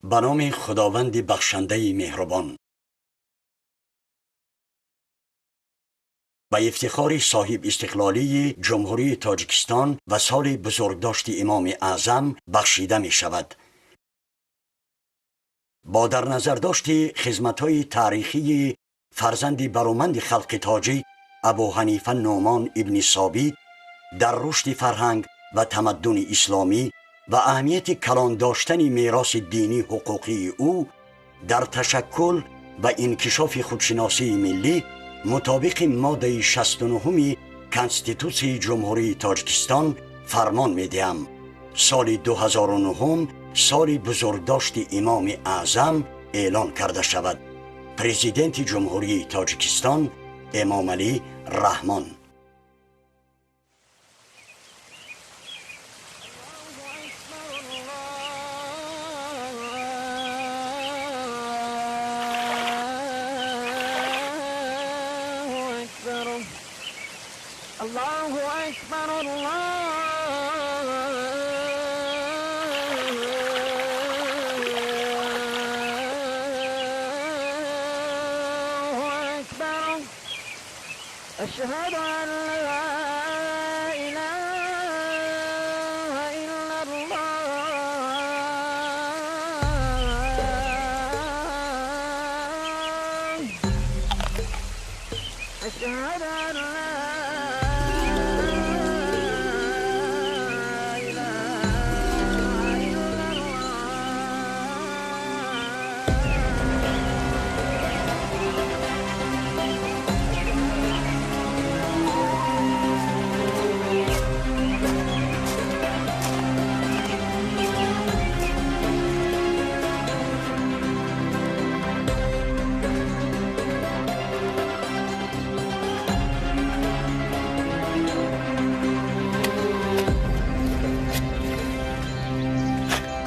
به نام خداوند بخشنده مهربان. به افتخار صاحب استقلالی جمهوری تاجیکستان و سال بزرگداشت امام اعظم بخشیده می شود. با در نظر داشت خدمت‌های تاریخی فرزند برومند خلق تاجیک ابو حنیفه نعمان ابن ثابت در رشد فرهنگ و تمدن اسلامی و اهمیت کلان داشتن میراث دینی حقوقی او در تشکل و انکشاف خودشناسی ملی مطابق ماده 69 کنستیتوسی جمهوری تاجیکستان فرمان می‌دهم سال 2009 سال بزرگداشت امام اعظم اعلان کرده شود. پرزیدنت جمهوری تاجیکستان امام علی رحمان. الله أكبر الله أكبر أشهد أن لا إله إلا الله أشهد أن لا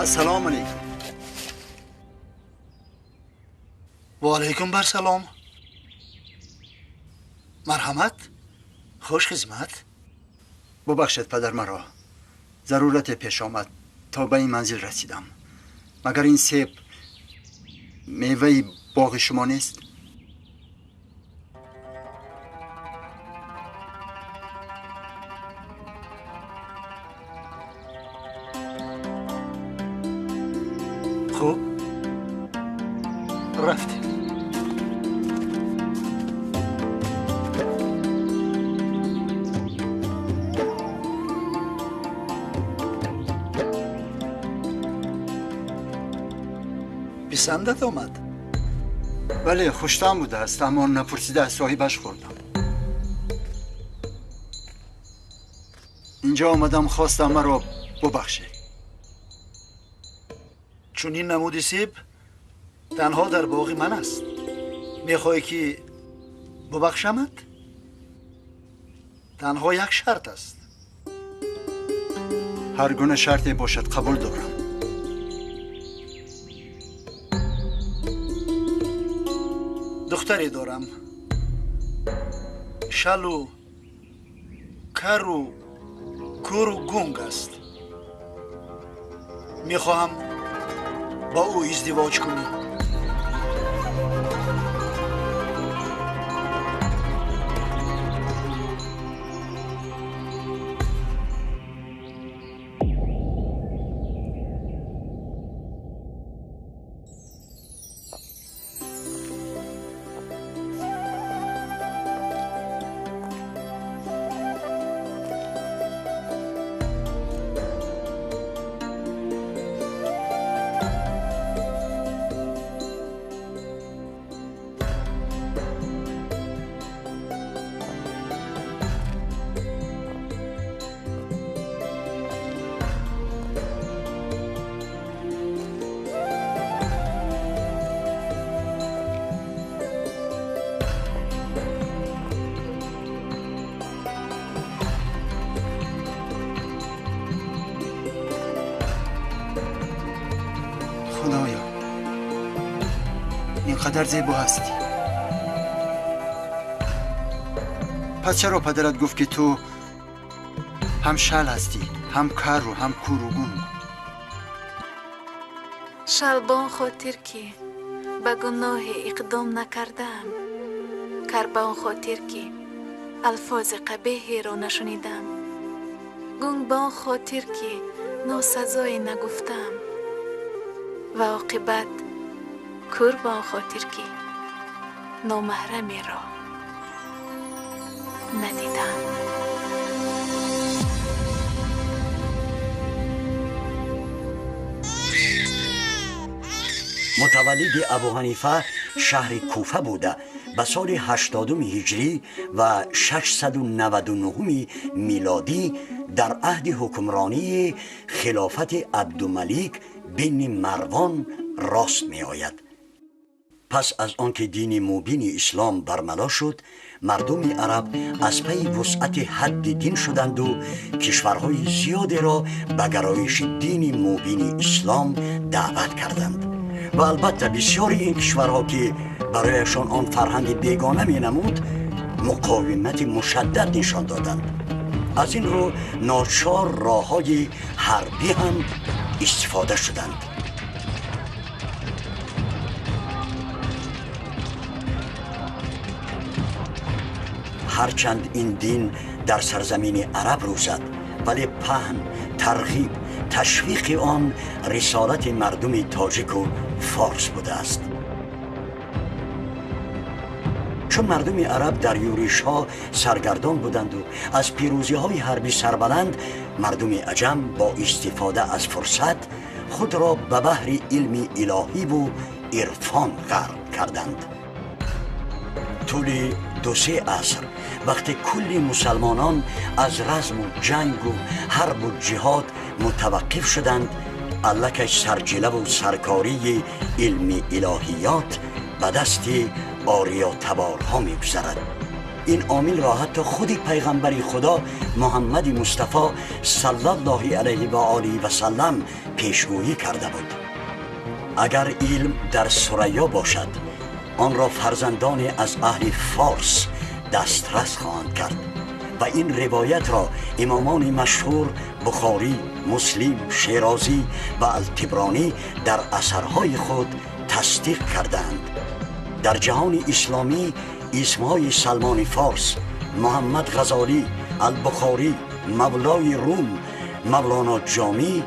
السلام علیکم. و علیکم بر سلام. مرحمت. خوش خدمت. ببخشید پدر مرا، ضرورت پیش آمد تا به این منزل رسیدم. مگر این سیب میوه باغ شما نیست؟ خوب رفتیم. پسندت آمد؟ بله خوشتم بوده است، اما نپرسیده از صاحبش خوردم. اینجا آمدم خواستم مرا ببخشید. چون این نمود سیب تنها در باغ من است. میخوای که ببخشمت؟ تنها یک شرط است. هر گونه شرطی باشد قبول دارم. دختری دارم، شلو کرو کورو گونگ است. میخواهم با او ازدواج کنی. خدایا اینقدر زیبا هستی. پس چرا پدرت گفت که تو هم شل هستی، هم کر و هم کور و گون؟ شلبان خاطر که به گناه اقدام نکردم، کربان خاطر که الفاظ قبیحی را نشنیدم، گنگبان خاطر که ناسزایی نگفتم و عاقبت کربان خاطر که نامحرمی را ندیدم. متولد ابو حنیفه شهر کوفه بوده به سال 80 هجری و 699 میلادی در عهد حکمرانی خلافت عبدالملک بن مروان راست می آید. پس از آنکه دین مبین اسلام برملا شد، مردم عرب از پی وسعت حد دین شدند و کشورهای زیادی را به گرایش دین مبین اسلام دعوت کردند و البته بسیاری این کشورها که برایشان آن فرهنگ بیگانه می نمود مقاومت مشدد نشان دادند. از این رو ناچار راههای حربی هم استفاده شدند. هرچند این دین در سرزمین عرب روزد، ولی پهن، ترغیب، تشویق آن رسالت مردم تاجیک و فارس بوده است. چون مردم عرب در یورش ها سرگردان بودند و از پیروزی های حربی سربلند، مردم عجم با استفاده از فرصت خود را به بحر علم الهی و عرفان غرق کردند. طول 2-3 عصر وقتی کلی مسلمانان از رزم و جنگ و حرب و جهاد متوقف شدند، الکش سرجله و سرکاری علم الهیات به دست آریا تبارها می گذرد. این عامل را حتی خود پیغمبر خدا محمد مصطفی صلی الله علیه و آله و سلم پیشگویی کرده بود. اگر علم در ثریا باشد، آن را فرزندان از اهل فارس دسترس خواهند کرد و این روایت را امامان مشهور بخاری، مسلم، شیرازی و الطبرانی در اثرهای خود تصدیق کردند. در جهان اسلامی اسمهای سلمان فارس، محمد غزالی، البخاری، مولای روم، مولانا جامی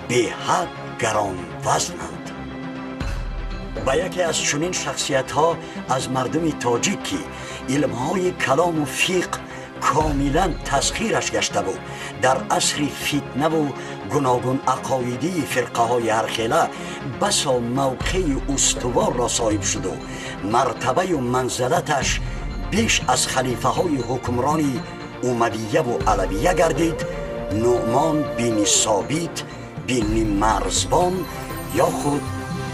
به حد گران وزنند. و یکی از چنین شخصیت ها از مردم تاجیک که علمهای کلام و فقه کاملا تسخیرش گشته بود، در عصر فتنه و گوناگون عقایدی فرقه های هرخیله بسا موقع استوار را صاحب شد و مرتبه و منزلتش بیش از خلیفه های حکمرانی امویه و علویه گردید، نعمان بن ثابت بن مرزبان یا خود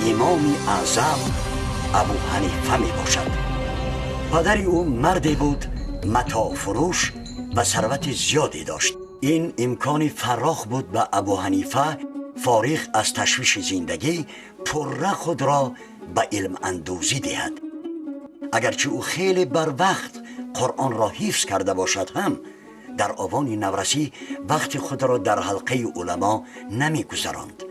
امام اعظم ابو حنیفه می باشد. پدر او مردی بود متاع فروش و ثروت زیادی داشت. این امکان فراخ بود به ابو حنیفه فارغ از تشویش زندگی پره خود را به علم اندوزی دهد. اگرچه او خیلی بر وقت قرآن را حفظ کرده باشد هم در آوان نورسی وقت خود را در حلقه علما نمی گذراند.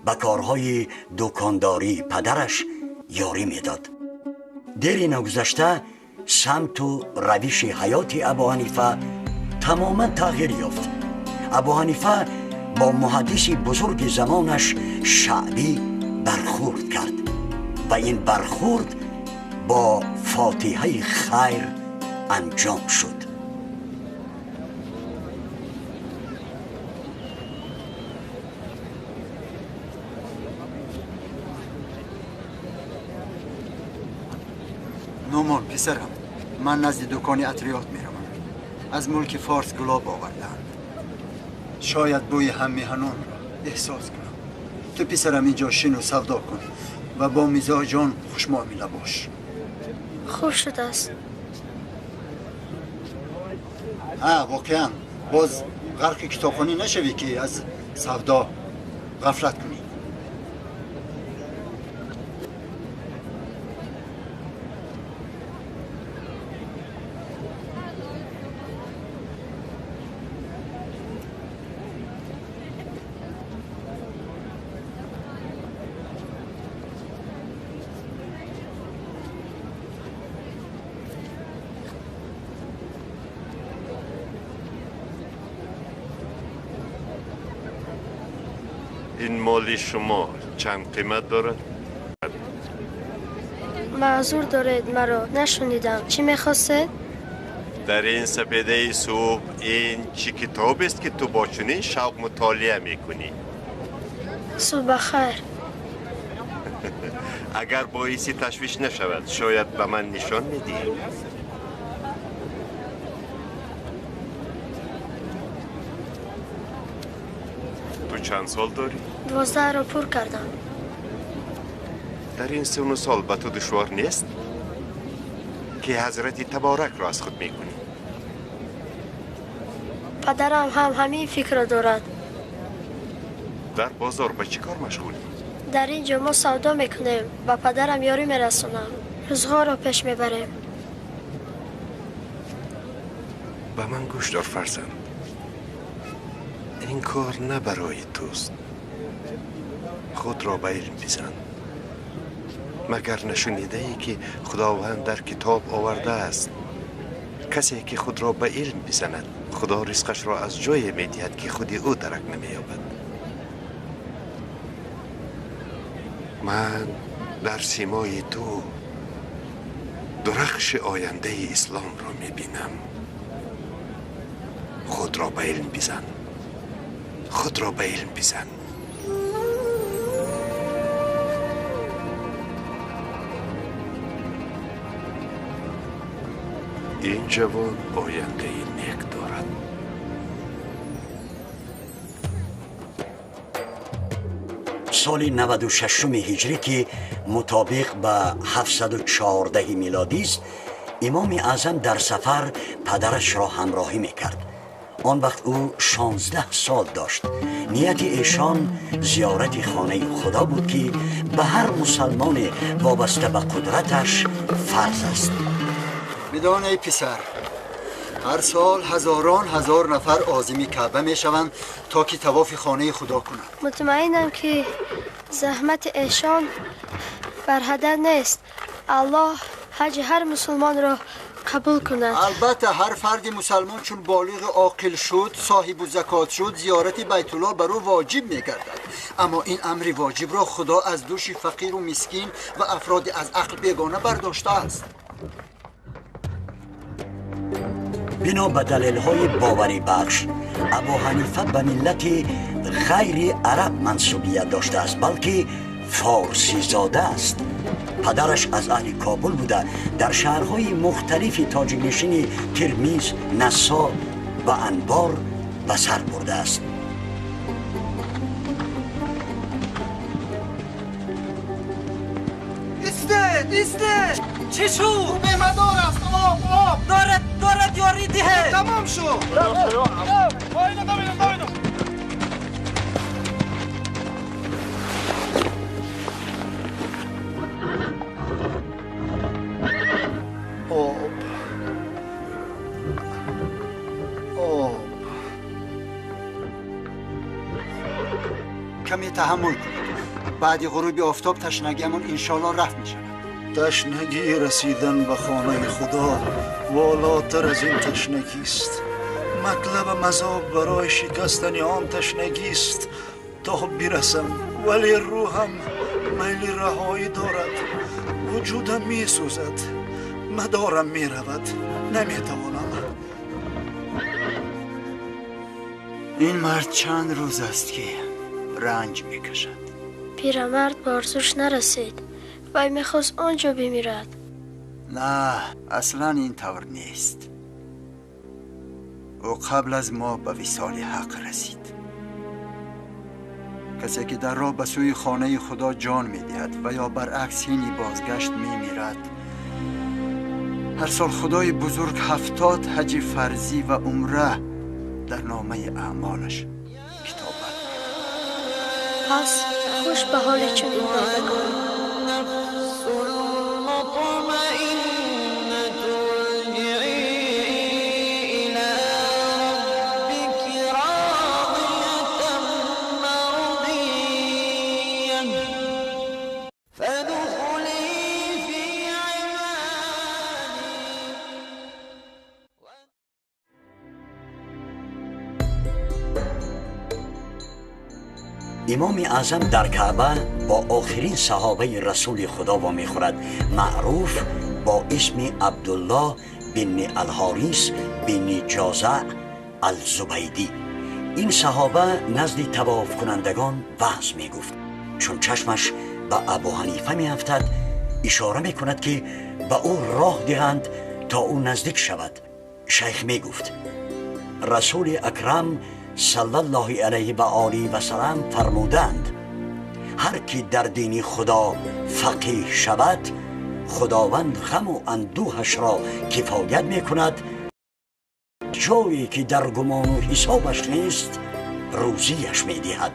به کارهای دکانداری پدرش یاری میداد. دیر نگذشته سمت و روش حیات ابو حنیفه تماما تغییر یافت. ابو حنیفه با محدث بزرگ زمانش شعبی برخورد کرد و این برخورد با فاتحه خیر انجام شد. نومان پسرم، من نزد دکان عطریات میروم. از ملک فارس گلاب آوردند. شاید بوی هم میهنان را احساس کنم. تو پسرم اینجا شین و سودا کن و با مزاجان خوشمعامله باش. خوب شده است. واقعا باز غرق کتابخوانی نشوی که از سودا غفلت کنی. این مال شما چند قیمت دارد؟ معذور دارید مرا نشنیدم چی میخواستید؟ در این سپیده صبح این چی کتاب است که تو با چنین شوق مطالعه میکنی؟ صبح خیر. اگر باعثی تشویش نشود شاید به من نشان میدی؟ تو چند سال داری؟ 12 را پر کردم. در این سن و سال به تو دشوار نیست که حضرت تبارک را از خود میکنی؟ پدرم هم همین فکر را دارد. در بازار به چی کار مشغولی؟ در اینجا ما سودا میکنیم با پدرم یاری میرسونم روزها را پیش میبریم. به من گوش دار فرزند، این کار نه برای توست. خود را به علم بزن. مگر نشنیده ای که خداوند در کتاب آورده است کسی که خود را به علم بزند خدا رزقش را از جای میدهد که خودی او درک نمییابد. من در سیمای تو درخش آینده اسلام را میبینم. خود را به علم بزن. خود را به علم بزن. این جوان آینده نیک دارد. سال 96 هجری که مطابق به 714 میلادی است، امام اعظم در سفر پدرش را همراهی میکرد. آن وقت او 16 سال داشت. نیت ایشان زیارت خانه خدا بود که به هر مسلمان وابسته به قدرتش فرض است. بدان ای پسر، هر سال هزاران هزار نفر عازم کعبه می شوند تا که طواف خانه خدا کنند. مطمئنم که زحمت ایشان بر هدر نیست. الله حج هر مسلمان را قبول کند. البته هر فرد مسلمان چون بالغ عاقل شد، صاحب زکات شد، زیارت بیت الله بر او واجب می‌گردد. اما این امر واجب را خدا از دوش فقیر و مسکین و افراد از عقل بیگانه برداشته است. بنا به دلیل‌های باوری بخش، ابو حنیفه به ملت غیر عرب منسوبیت داشته است، بلکه فارسی زاده است. پدرش از اهل کابل بوده در شهرهای مختلف تاجیک‌نشین ترمیز، نسا و انبار به سر برده است. ایسته چی شو؟ مهمدار است. آب دارد یاری دیه. تمام شو. کمی تحمل کنید. بعد غروب آفتاب تشنگیمون انشالله رفت می شود. تشنگی رسیدن به خانه خدا والاتر از این تشنگی است. مطلب مذاب برای شکستن آن تشنگی است تا برسم، ولی روحم میل رهایی دارد. وجودم می سوزد، مدارم می رود، نمی توانم. این مرد چند روز است که رنج می کشد. پیرمرد به آرزوش نرسید. وی میخواست آنجا بمیرد. نه، اصلا این طور نیست. او قبل از ما به وصال حق رسید. کسی که در راه به سوی خانه خدا جان می‌دهد و یا برعکس هینی بازگشت می‌میرد، هر سال خدای بزرگ 70 حج فرضی و عمره در نامه اعمالش کتابت می‌کند. پس خوش به حال چنین بندگان. امام اعظم در کعبه با آخرین صحابه رسول خدا و میخورد، معروف با اسم عبدالله بن الحارث بن جازع الزبیدی. این صحابه نزد طواف کنندگان وعظ می گفت. چون چشمش به ابو حنیفه می افتد، اشاره می کند که به او راه دهند تا او نزدیک شود. شیخ می گفت رسول اکرم صلی الله علیه و آله و سلم فرمودند هر کی در دین خدا فقیه شود، خداوند غم و اندوهش را کفایت می کند، جایی که در گمان و حسابش نیست روزیش می دهد.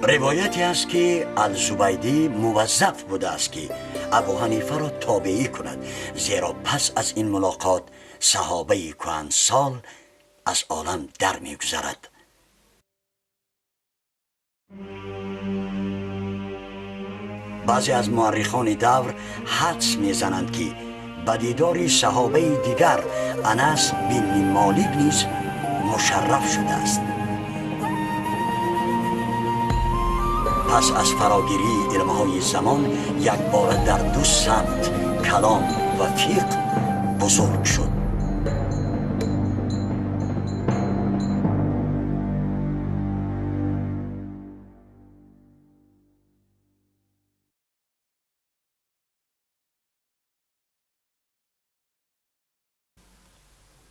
روایتی است که الزبیدی موظف بوده است که ابو حنیفه را تابعی کند، زیرا پس از این ملاقات صحابه کهنسال از عالم در می گذرد. بعضی از مورخان دور حدس می زنند که به دیدار صحابه دیگر انس بن مالک نیز مشرف شده است. پس از فراگیری علمهای زمان یک بار در دو سمت کلام و فقه بزرگ شد.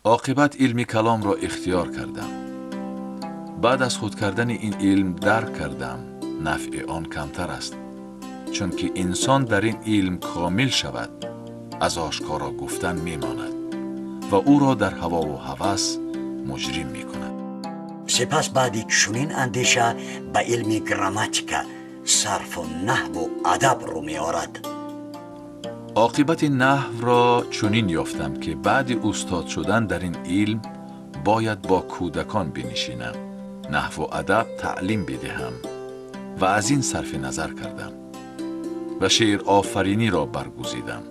عاقبت علم کلام را اختیار کردم. بعد از خود کردن این علم درک کردم نفع آن کمتر است، چون که انسان در این علم کامل شود از آشکارا گفتن میماند و او را در هوا و هوس مجرم می کند. سپس بعدی چنین اندیشه به علم گراماتیکا، صرف و نحو و ادب رو می آرد. عاقبت نحو را چنین یافتم که بعد استاد شدن در این علم باید با کودکان بنشینم، نحو و ادب تعلیم بدهم و از این صرف نظر کردم و شعر آفرینی را برگزیدم.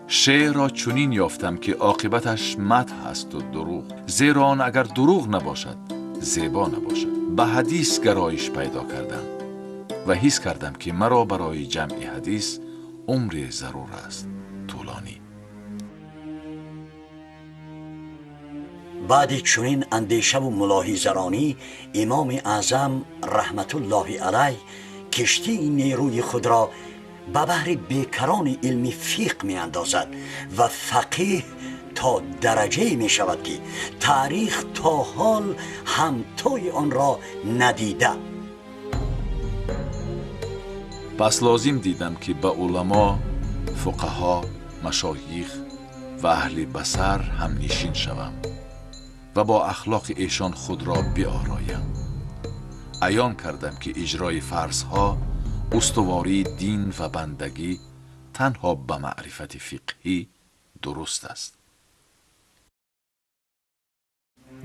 شعر را چنین یافتم که عاقبتش مدح است و دروغ، زیرا آن اگر دروغ نباشد زیبا نباشد. به حدیث گرایش پیدا کردم و حس کردم که مرا برای جمع حدیث عمر ضرور است، طولانی. بعد چنین اندیشه و ملاحظه‌رانی امام اعظم رحمت الله علیه کشتی نیروی خود را به بحر بیکران علم فقه می اندازد و فقیه تا درجه می شود که تاریخ تا حال همتای آن را ندیده. پس لازم دیدم که به علما، فقها، مشایخ و اهل بصر هم نشین شوم و با اخلاق ایشان خود را بیارایم. عیان کردم که اجرای فرضها، استواری دین و بندگی تنها به معرفت فقهی درست است.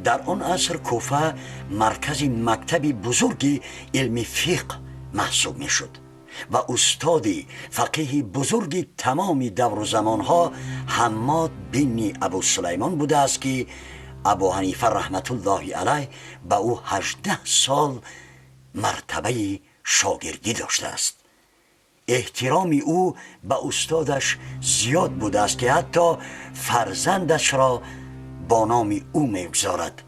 در آن عصر کوفه مرکز مکتب بزرگی علم فقه محسوب می شد و استادی فقیه بزرگی تمام دور و زمانها حماد بن ابو سلیمان بوده است که ابو حنیفه رحمت الله علیه به او 18 سال مرتبه شاگردی داشته است. احترام او به استادش زیاد بوده است که حتی فرزندش را با نام او میگذارد.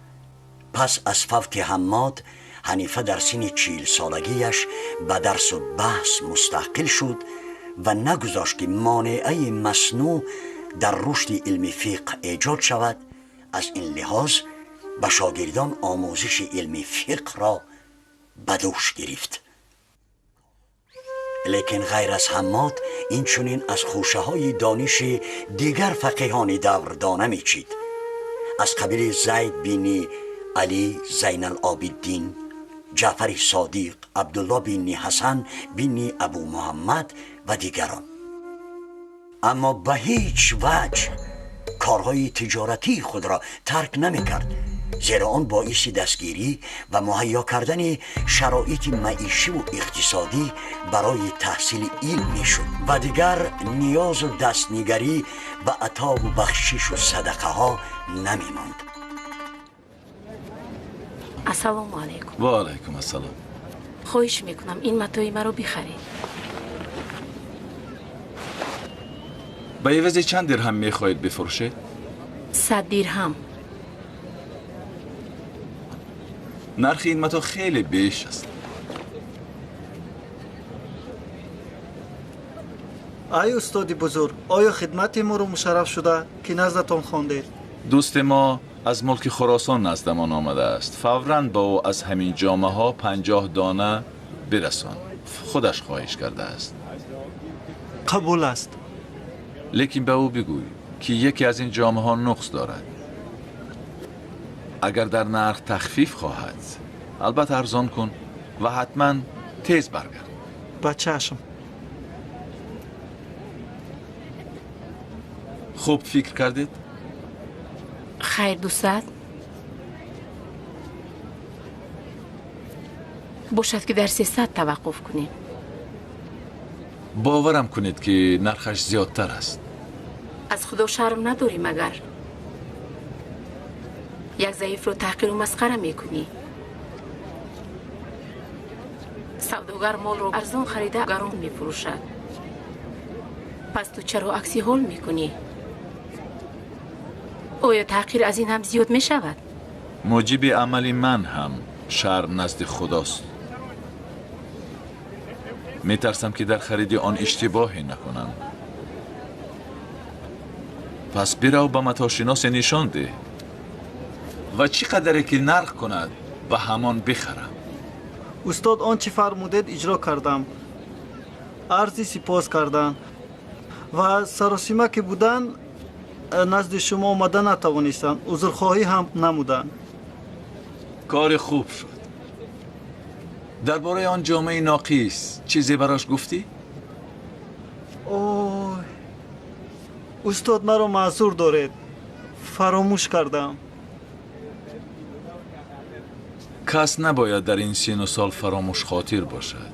پس از فوت حماد، حنیفه در سن 40 سالگیش به درس و بحث مستقل شد و نگذاشت که مانعه مصنوع در رشد علم فقه ایجاد شود. از این لحاظ به شاگردان آموزش علم فقه را به دوش گرفت. لیکن غیر از حماد این چنین از خوشه های دانش دیگر فقیهان دور دانه می چید. از قبیل زید بن علی زین العابدین، جعفر صادق، عبدالله بن حسن بن ابو محمد و دیگران. اما به هیچ وجه کارهای تجارتی خود را ترک نمی کرد، زیرا آن باعث دستگیری و مهیا کردن شرایط معیشی و اقتصادی برای تحصیل علم می شد و دیگر نیاز و دستنگری و عطا و بخشش و صدقه ها نمی ماند. السلام علیکم. و علیکم السلام. خواهش میکنم این متاع مرا بخرید. به عوض چند درهم میخواهید بفروشید؟ 100 درهم. نرخ این متاع خیلی بیش است. ای استاد بزرگ، آیا خدمت ما رو مشرف شده که نزدتان خواندید؟ دوست ما از ملک خراسان نزدمان آمده است. فوراً با او از همین جامه ها 50 دانه برسان. خودش خواهش کرده است. قبول است. لیکن به او بگوی که یکی از این جامه ها نقص دارد. اگر در نرخ تخفیف خواهد، البته ارزان کن و حتما تیز برگرد. با چشم. خوب فکر کردید؟ خیر 200 باشد که در 300 توقف کنیم. باورم کنید که نرخش زیادتر است. از خدا شرم نداری مگر؟ یک ضعیف رو تحقیر و مسخره میکنی. سوداگر مال رو ارزان خریده گران میفروشد. پس تو چرا عکسی حال میکنی؟ آیا تحقیر از این هم زیاد میشود؟ موجب عمل من هم شرم نزد خداست. میترسم که در خرید آن اشتباهی نکنم. پس برو به متاشناس نشان ده و چی قدره که نرخ کند و همان بخرم. استاد آنچه فرمودید اجرا کردم. عرضی سپاس کردن و سراسیمه که بودن نزد شما آمده نتوانستن. عذرخواهی هم نمودن. کار خوب شد. درباره آن جامعه ناقص چیزی براش گفتی؟ اوه استاد مرا معذور دارید. فراموش کردم. کس نباید در این سن و سال فراموش خاطر باشد.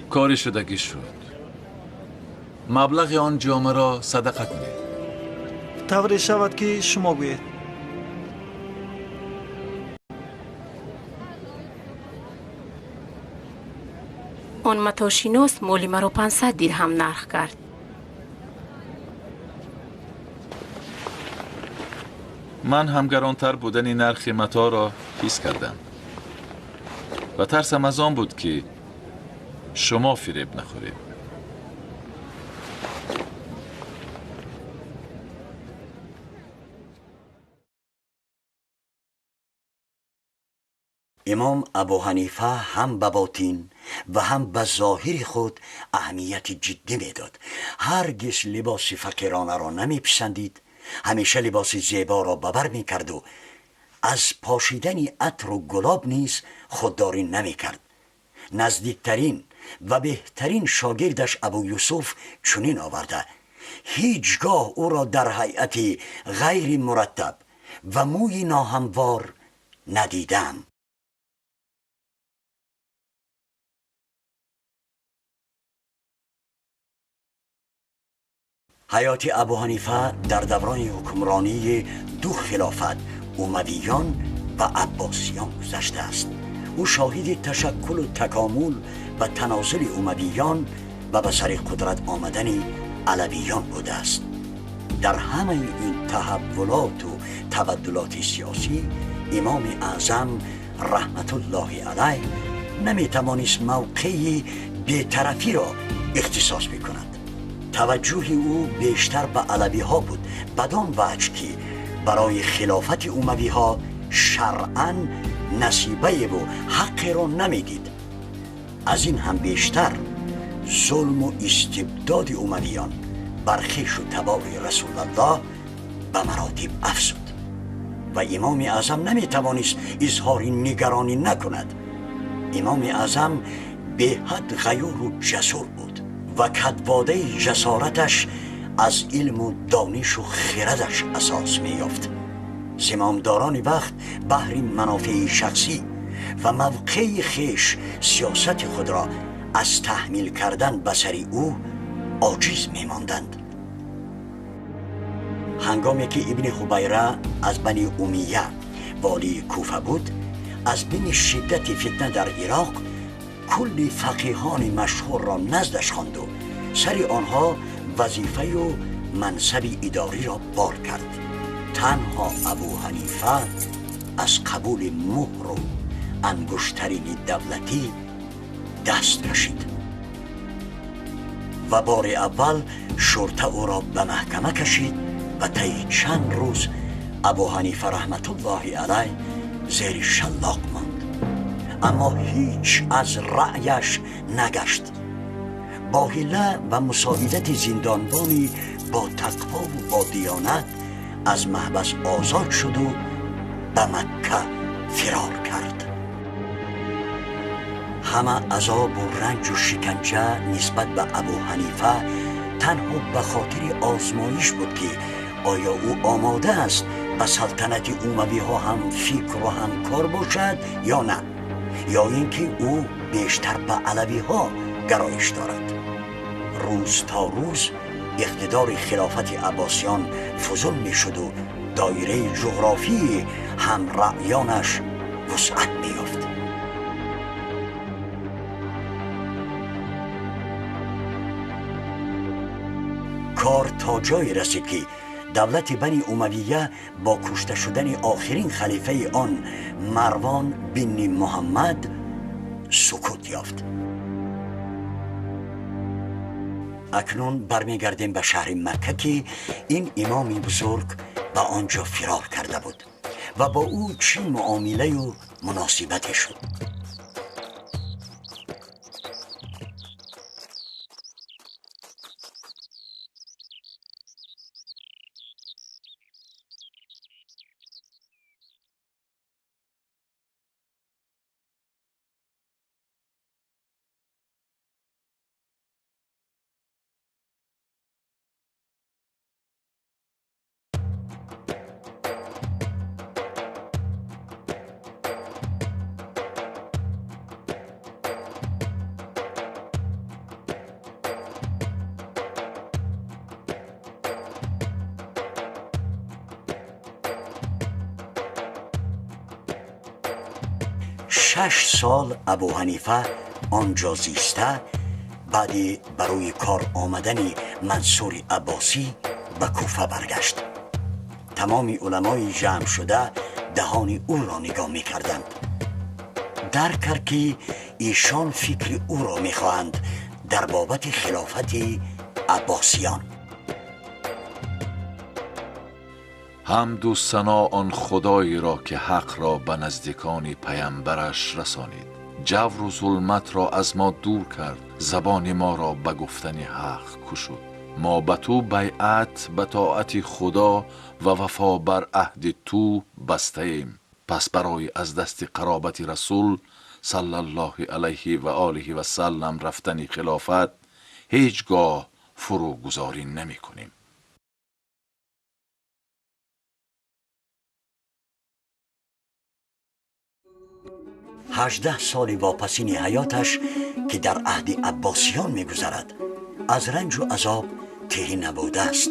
کاری شدگی شد. مبلغ آن جامعه را صدقه کنید. طوری شود که شما گویید. آن متاشیناس مالی مرا 500 درهم نرخ کرد. من هم گرانتر بودن نرخ متاع را حس کردم و ترسم از آن بود که شما فریب نخورید. امام ابو حنیفه هم به باطن و هم به ظاهر خود اهمیت جدی میداد. هرگز لباس فقیرانه را نمیپسندید. همیشه لباس زیبا را ببر میکرد و از پاشیدن عطر و گلاب نیز خودداری نمیکرد. نزدیکترین و بهترین شاگردش ابو یوسف چنین آورده: هیچگاه او را در هیئت غیر مرتب و موی ناهموار ندیدم. حیات ابو حنیفه در دوران حکمرانی دو خلافت امویان و عباسیان گذشته است. او شاهد تشکل و تکامل و تنازل امویان و به سر قدرت آمدن علویان بوده است. در همه این تحولات و تبدلات سیاسی امام اعظم رحمت الله علیه نمیتوانست موقعی بی‌طرفی را اختصاص بکند. توجه او بیشتر به علوی ها بود، بدان وجه که برای خلافت اموی ها شرعاً نصیبه و حقی را نمیدید. از این هم بیشتر ظلم و استبداد امویان بر خویش و تبار رسول الله به مراتب افزود و امام اعظم نمیتوانست اظهار نگرانی نکند. امام اعظم به حد غیور و جسور بود و کدواده جسارتش از علم و دانش و خردش اساس می‌یافت. زمامداران وقت بهر منافع شخصی و موقع خویش سیاست خود را از تحمیل کردن به سر او عاجز می‌ماندند. هنگامی که ابن خبیره از بنی امیه والی کوفه بود، از بین شدت فتنه در عراق کلی فقیهان مشهور را نزدش خواند و سر آنها وظیفه و منصب اداری را بار کرد. تنها ابو حنیفه از قبول مهر و انگشترین دولتی دست کشید و بار اول شرطه او را به محکمه کشید و طی چند روز ابو حنیفه رحمت الله علیه زیر شلاق ماند، اما هیچ از رأیش نگشت. با حیله و مساعدت زندانبانی با تقوا و با دیانت از محبس آزاد شد و به مکه فرار کرد. همه عذاب و رنج و شکنجه نسبت به ابو حنیفه تنها به خاطر آزمایش بود که آیا او آماده است به سلطنت اموی ها هم فکر و هم کار باشد یا نه، یا اینکه او بیشتر به علوی ها گرایش دارد. روز تا روز اقتدار خلافت عباسیان فزون می شد و دایره جغرافی هم رأیانش وسعت می یافت. کار تا جای رسید که دولت بنی امویه با کشته شدن آخرین خلیفه آن مروان بن محمد سکوت یافت. اکنون برمیگردیم به شهر مکه که این امام بزرگ به آنجا فرار کرده بود و با او چی معامله و مناسبتی شد. شش سال ابو حنیفه آنجا زیسته. بعد برای کار آمدن منصور عباسی به کوفه برگشت. تمام علمای جمع شده دهان او را نگاه می کردند. درک کرد که ایشان فکر او را می خواهند در بابت خلافت عباسیان. حمد و ثنا آن خدایی را که حق را به نزدیکان پیامبرش رسانید، جور و ظلمت را از ما دور کرد، زبان ما را به گفتن حق کشود. ما به تو بیعت به طاعت خدا و وفا بر عهد تو بسته ایم. پس برای از دست قرابت رسول صلی الله علیه و آله و سلم رفتن خلافت هیچگاه فروگذاری نمی کنیم. 18 سال واپسین حیاتش که در عهد عباسیان می‌گذرد از رنج و عذاب تهی نبوده است.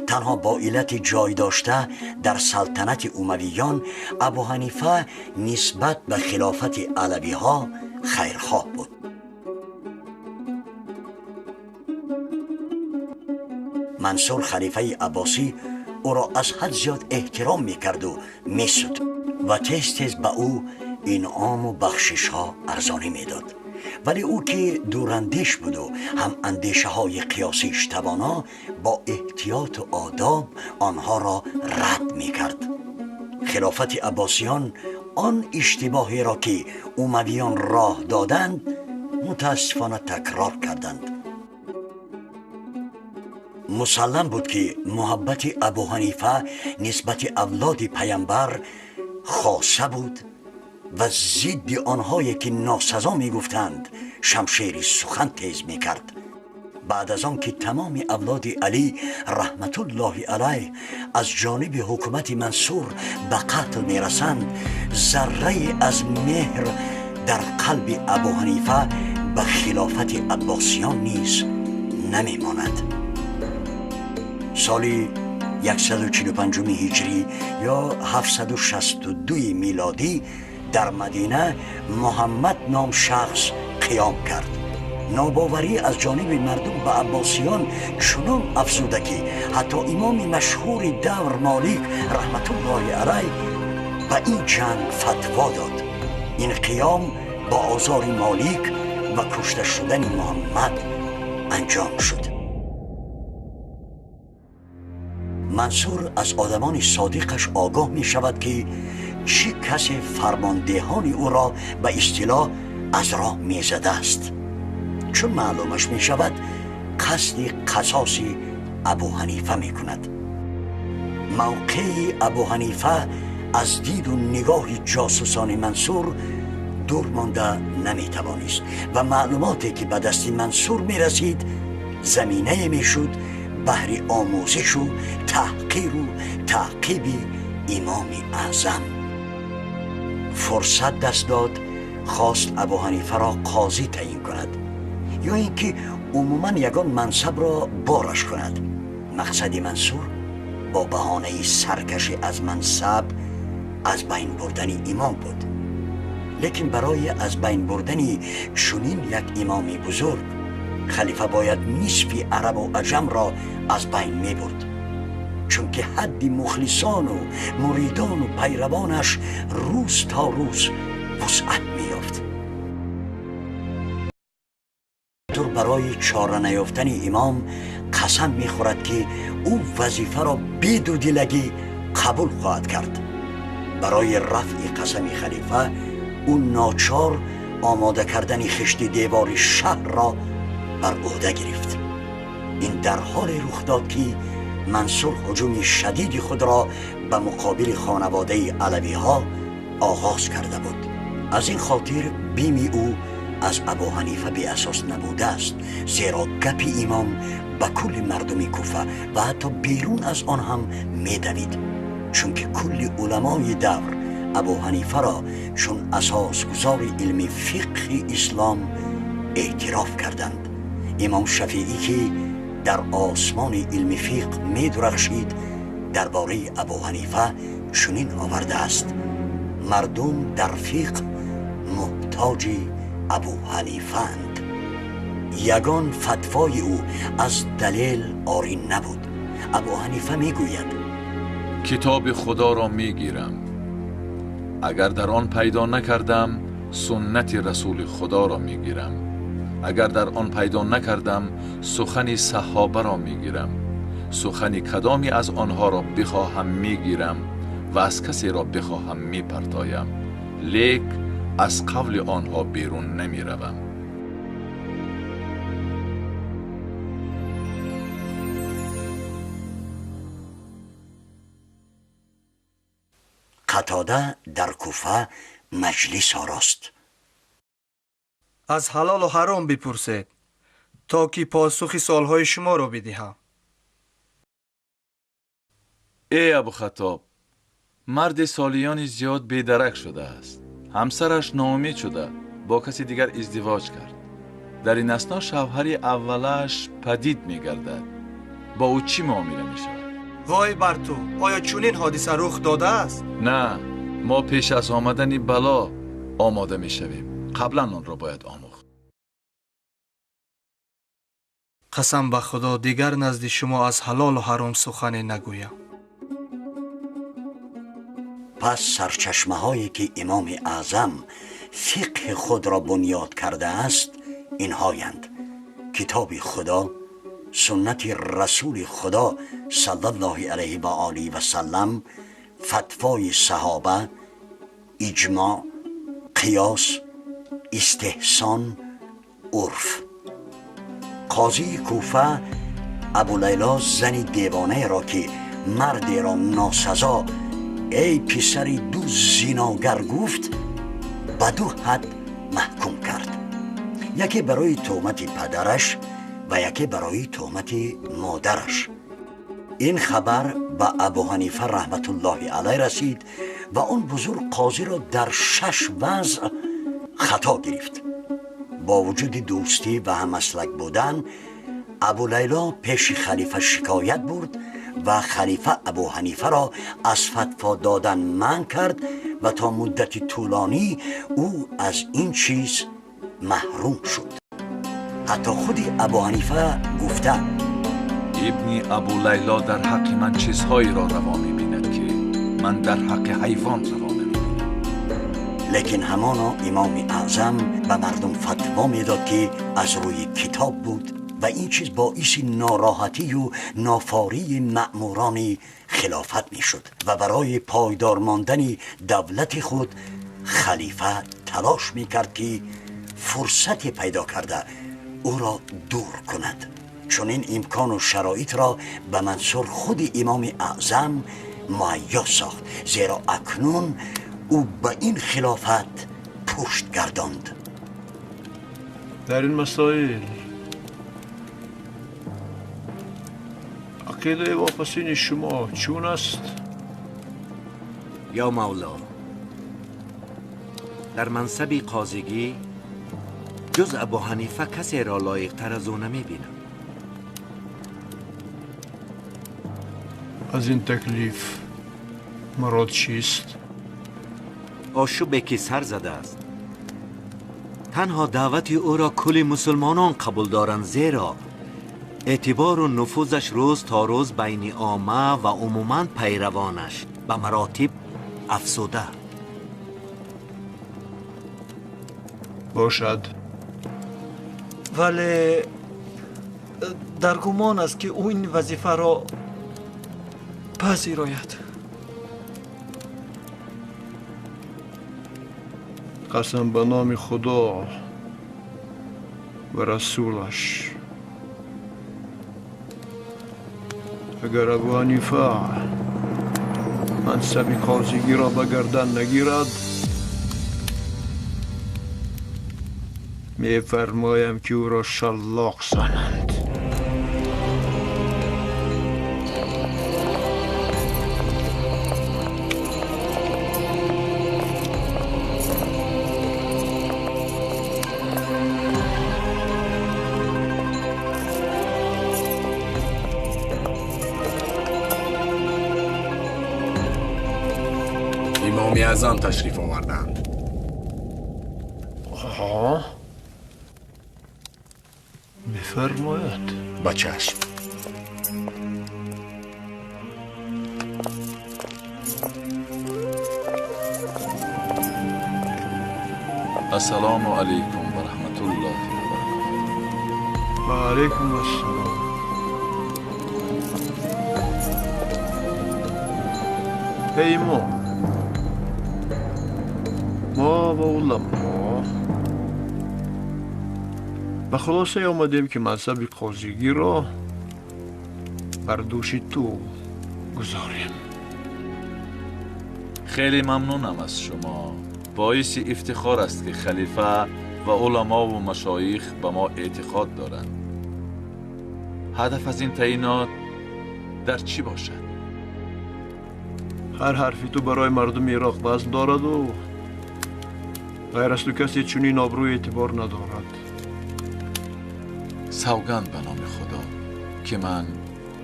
تنها با علت جای داشته در سلطنت امویان ابو حنیفه نسبت به خلافت علوی ها خیرخواه بود. منصور خلیفه عباسی او را از حد زیاد احترام می‌کرد و می‌ستود و تیز تیز به او انعام و بخشش ها ارزانی میداد. ولی او که دوراندیش بود و هم اندیشه های قیاسیش توانا، با احتیاط و آداب آنها را رد میکرد. خلافت عباسیان آن اشتباهی را که امویان راه دادند متاسفانه تکرار کردند. مسلم بود که محبت ابو حنیفه نسبت اولاد پیامبر خاصه بود و ضد آنهایی که ناسزا می گفتند شمشیر سخن تیز می کرد. بعد از آن که تمام اولاد علی رحمت الله علیه از جانب حکومت منصور به قتل می رسند، ذره از مهر در قلب ابو حنیفه به خلافت عباسیان نیز نمی ماند. سال 145 هجری یا 762 میلادی در مدینه محمد نام شخص قیام کرد. ناباوری از جانب مردم به عباسیان چنان افزوده که حتی امام مشهور دور مالک رحمت الله علیه به این جنگ فتوا داد. این قیام با آزار مالک و کشته شدن محمد انجام شد. منصور از آدمان صادقش آگاه می شود که چه کسی فرماندهان او را به اصطلاح از راه می زده است. چون معلومش می شود قصد قصاص ابو حنیفه می کند. موقع ابو حنیفه از دید و نگاه جاسوسان منصور دور مانده نمی توانست و معلوماتی که به دست منصور می رسید زمینه می شد بهر آموزش و تحقیر و تعقیب امام اعظم. فرصت دست داد خواست ابو حنیفه را قاضی تعیین کند یا اینکه عموما یگان منصب را بارش کند. مقصد منصور با بهانه سرکش از منصب از بین بردن امام بود، لیکن برای از بین بردن چنین یک امامی بزرگ خلیفه باید نصف عرب و عجم را از بین می برد، چون که حد مخلصان و مریدان و پیروانش روز تا روز وسعت می یافت. طور برای چاره نیافتن امام قسم می خورد که او وظیفه را بی‌دودیلگی قبول خواهد کرد. برای رفع قسم خلیفه او ناچار آماده کردن خشت دیوار شهر را بر عهده گرفت. این در حال رخ داد که منصور هجوم شدید خود را به مقابل خانواده علوی ها آغاز کرده بود. از این خاطر بیم او از ابو حنیفه بی اساس نبوده است، زیرا گپ امام به کل مردم کوفه و حتی بیرون از آن هم می دوید، چون که کل علمای دور ابو حنیفه را چون اساسگزار علم فقه اسلام اعتراف کردند. امام شفیعی که در آسمان علم فقه می درخشید درباره ابو حنیفه چنین آورده است: مردم در فقه محتاج ابو حنیفه اند. یگان فتوای او از دلیل عاری نبود. ابو حنیفه می گوید کتاب خدا را می گیرم، اگر در آن پیدا نکردم سنت رسول خدا را می گیرم، اگر در آن پیدا نکردم سخن صحابه را می گیرم، سخن کدامی از آنها را بخواهم می گیرم و از کسی را بخواهم می پرتایم، لیک از قول آنها بیرون نمی روم. قتاده در کوفه مجلس آراست. از حلال و حرام بپرسید تا که پاسخ سوالهای شما را بدهم. ای ابو خطاب، مرد سالیانی زیاد بیدرک شده است. همسرش ناامید شده با کسی دیگر ازدواج کرد. در این اثنا شوهر اولش پدید می گردد. با او چی معامله می شود؟ وای بر تو، آیا چنین حادثه رخ داده است؟ نه، ما پیش از آمدن بلا آماده می شویم. قبلا آن را باید آموخت. قسم به خدا دیگر نزد شما از حلال و حرام سخن نگویم. پس سرچشمه هایی که امام اعظم فقه خود را بنیاد کرده است اینهایند: کتاب خدا، سنت رسول خدا صلی الله علیه و آله و سلم، فتوای صحابه، اجماع، قیاس، استحسان، عرف. قاضی کوفه ابو لیلا زنی دیوانه را که مردی را ناسزا ای پسری دو زیناگر گفت به دو حد محکوم کرد، یکی برای تهمت پدرش و یکی برای تهمت مادرش. این خبر به ابو حنیفه رحمت الله علیه رسید و آن بزرگ قاضی را در 6 وضع خطا گرفت. با وجود دوستی و هممسلک بودن، ابو لیلا پیش خلیفه شکایت برد و خلیفه ابو حنیفه را از فتوا دادن منع کرد و تا مدتی طولانی او از این چیز محروم شد. حتی خود ابو حنیفه گفته ابن ابو لیلا در حق من چیزهایی را روا می‌بیند که من در حق حیوان روا نمی‌بینم. لیکن همانا امام اعظم به مردم فتوا میداد که از روی کتاب بود و این چیز باعث ناراحتی و نافاری مأموران خلافت میشد و برای پایدار ماندن دولت خود خلیفه تلاش میکرد که فرصت پیدا کرده او را دور کند. چون این امکان و شرایط را به منصور خود امام اعظم مهیا ساخت، زیرا اکنون او به این خلافت پشت گرداند. در این مسائل عقیده واپسین شما چون است؟ یا مولا، در منصب قاضیگی جز ابو حنیفه کسی را لایق تر از او نمی بینم. از این تکلیف مراد چیست؟ آشوبی که سر زده است. تنها دعوت او را کل مسلمانان قبول دارند، زیرا اعتبار و نفوذش روز تا روز بین عامه و عموما پیروانش به مراتب افزوده. باشد، ولی در گمان است که او این وظیفه را پذیراید. قسم به نام خدا و رسولش، اگر ابو حنیفه منصب قاضیگی را به گردن نگیرد، می فرمایم که او را شلاق زنند. امام اعظم تشریف آوردند. آها، می‌فرماید. با چشم. السلام علیکم و رحمت الله و برکاته. و علیکم السلام. ای ما و علما به خلاصه آمدیم که منصب قاضیگی را بر دوش تو گذاریم. خیلی ممنونم از شما. باعث افتخار است که خلیفه و علما و مشایخ به ما اعتقاد دارند. هدف از این تعیینات در چی باشد؟ هر حرفی تو برای مردم عراق وزن دارد و غیر از تو کسی چنین آبروی اعتبار ندارد. سوگند به نام خدا که من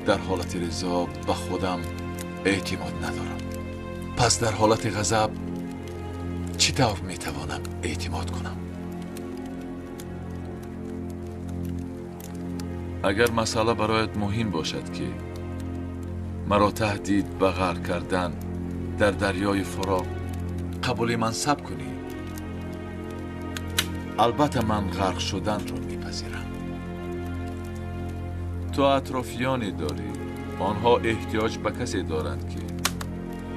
در حالت رضا به خودم اعتماد ندارم. پس در حالت غضب چطور میتوانم اعتماد کنم؟ اگر مسئله برایت مهم باشد که مرا تهدید به غرق کردن در دریای فرات قبول منصب کنی، البته من غرق شدن را میپذیرم. تو اطرافیانی داری، آنها احتیاج به کسی دارند که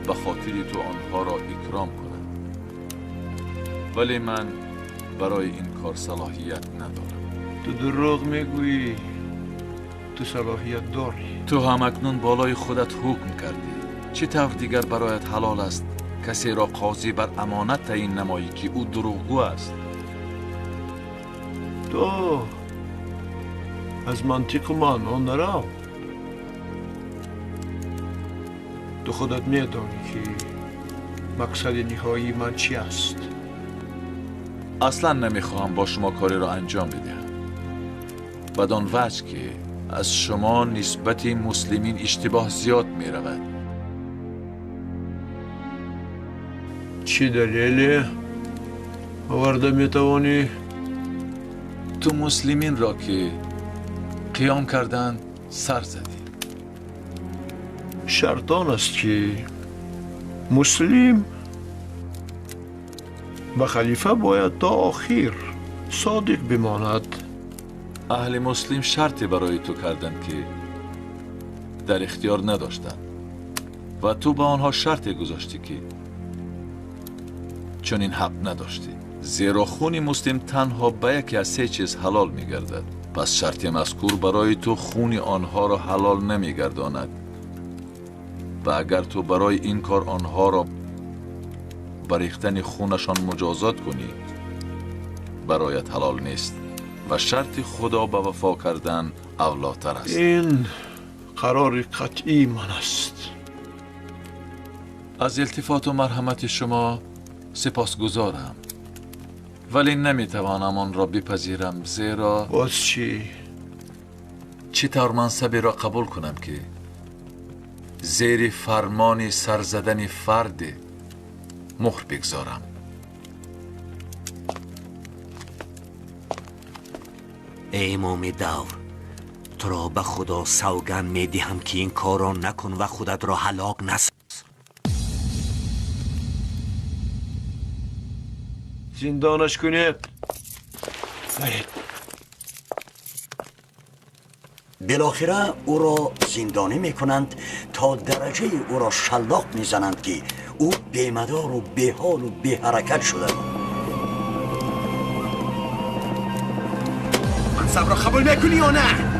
به خاطر تو آنها را اکرام کنند، ولی من برای این کار صلاحیت ندارم. تو دروغ میگویی، تو صلاحیت داری. تو هم اکنون بالای خودت حکم کردی. چطور دیگر برایت حلال است کسی را قاضی بر امانت تعیین نمایی که او دروغگو است؟ تو از منطق من نرو. تو خودت میدانی که مقصد نهایی من چی است. اصلا نمیخواهم با شما کاری را انجام بدهم بدان وجه که از شما نسبت مسلمین اشتباه زیاد می رود. چی دلیلی؟ آورده میتوانی؟ تو مسلمین را که قیام کردند سر زدی. شرطان است که مسلم به خلیفه باید تا آخر صادق بماند. اهل مسلم شرطی برای تو کردند که در اختیار نداشتند و تو با آنها شرطی گذاشتی که چون این حق نداشتی، زیرا خون مسلم تنها به یکی از 3 چیز حلال می‌گردد. پس شرط مذکور برای تو خون آنها را حلال نمی‌گرداند و اگر تو برای این کار آنها را بر ریختن خونشان مجازات کنی برایت حلال نیست و شرط خدا به وفا کردن اولاتر است. این قرار قطعی من است. از التفات و مرحمت شما سپاسگزارم، ولی نمیتوانم آن را بپذیرم، زیرا باز چی؟ چطور منصبی را قبول کنم که زیر فرمان سرزدن فرد مهر بگذارم؟ ای امام دور، تو را به خدا سوگند می دهم که این کار را نکن و خودت را هلاک نساز. زندانش کنید. بالاخره او را زندانی میکنند تا درجه او را شلاق میزنند که او بیمدار و بیحال و بی حرکت شده. منصب را قبول میکنی یا نه؟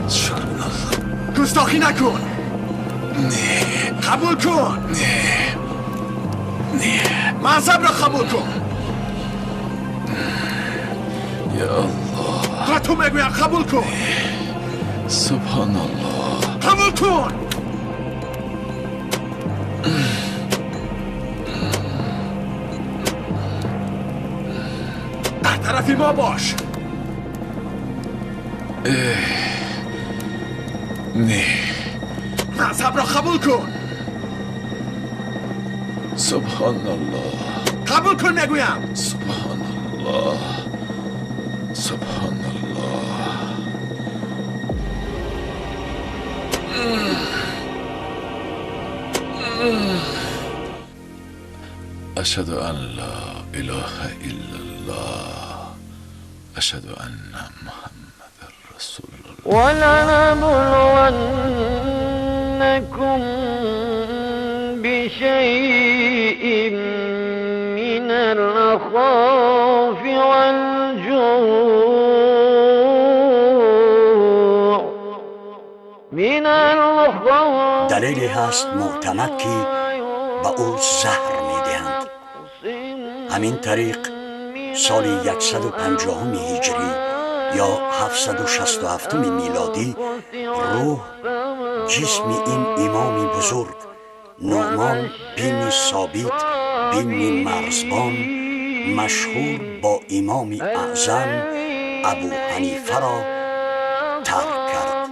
شکر الله. گستاخی نکن. نه. قبول کن. نه. نه. منصب را قبول کن. یا الله. و تو میگویم قبول کن. سبحان الله. قبول کن. در طرف ما باش. نه. منصب را قبول کن. سبحان الله. قبول کن میگویم. سبحان الله. سبحان الله. اشهد ان لا اله الا الله. اشهد ان محمد رسول الله. ولنبلونكم بشيء من الخوف والجوع دلیلی هست معتمد که به او زهر میدهند. همین طریق سال 150 هجری یا 767 میلادی روح جسم این امام بزرگ نعمان بن ثابت بن مرزبان مشهور با امام اعظم ابو حنیفه را ترک کرد.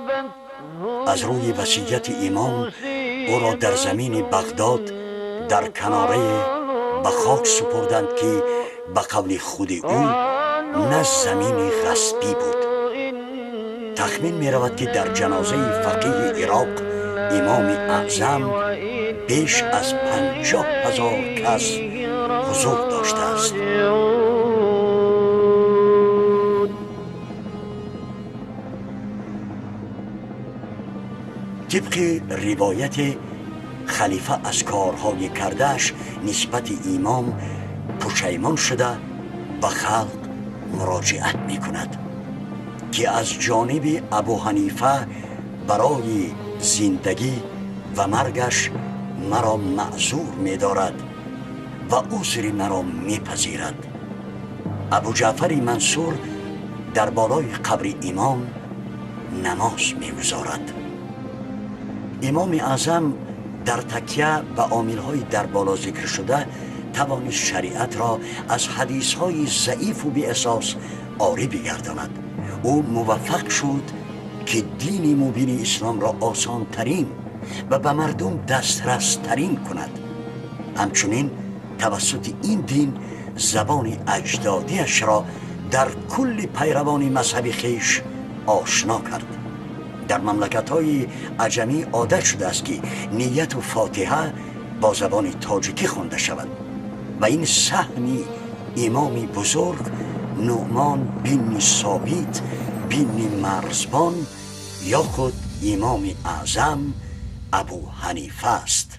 از روی وصیت امام او را در زمین بغداد در کناره به خاک سپردند که به قول خود او نه زمین غصبی بود. تخمین می رود که در جنازه فقیه عراق امام اعظم بیش از 50,000 کس حضور داشته است. طبق روایت خلیفه از کارهای کردهش نسبت امام پشیمان شده به خلق مراجعت می کند که از جانب ابو حنیفه برای زندگی و مرگش مرا معذور می دارد و عذر مرا می پذیرد. ابو جعفر منصور در بالای قبر امام نماز می گذارد. امام اعظم در تکیه به عامل‌های در بالا ذکر شده توانست شریعت را از حدیث‌های ضعیف و بی اساس عاری بگرداند. او موفق شد که دین مبین اسلام را آسان ترین و به مردم دسترس ترین کند. همچنین توسط این دین زبان اجدادیش را در کل پیروان مذهب خیش آشنا کرد. در مملکت‌های عجمی عادت شده است که نیت و فاتحه با زبان تاجیکی خوانده شود و این سهمی امامی بزرگ نعمان بن ثابت بن مرزبان یا خود امام اعظم ابو حنیفه است.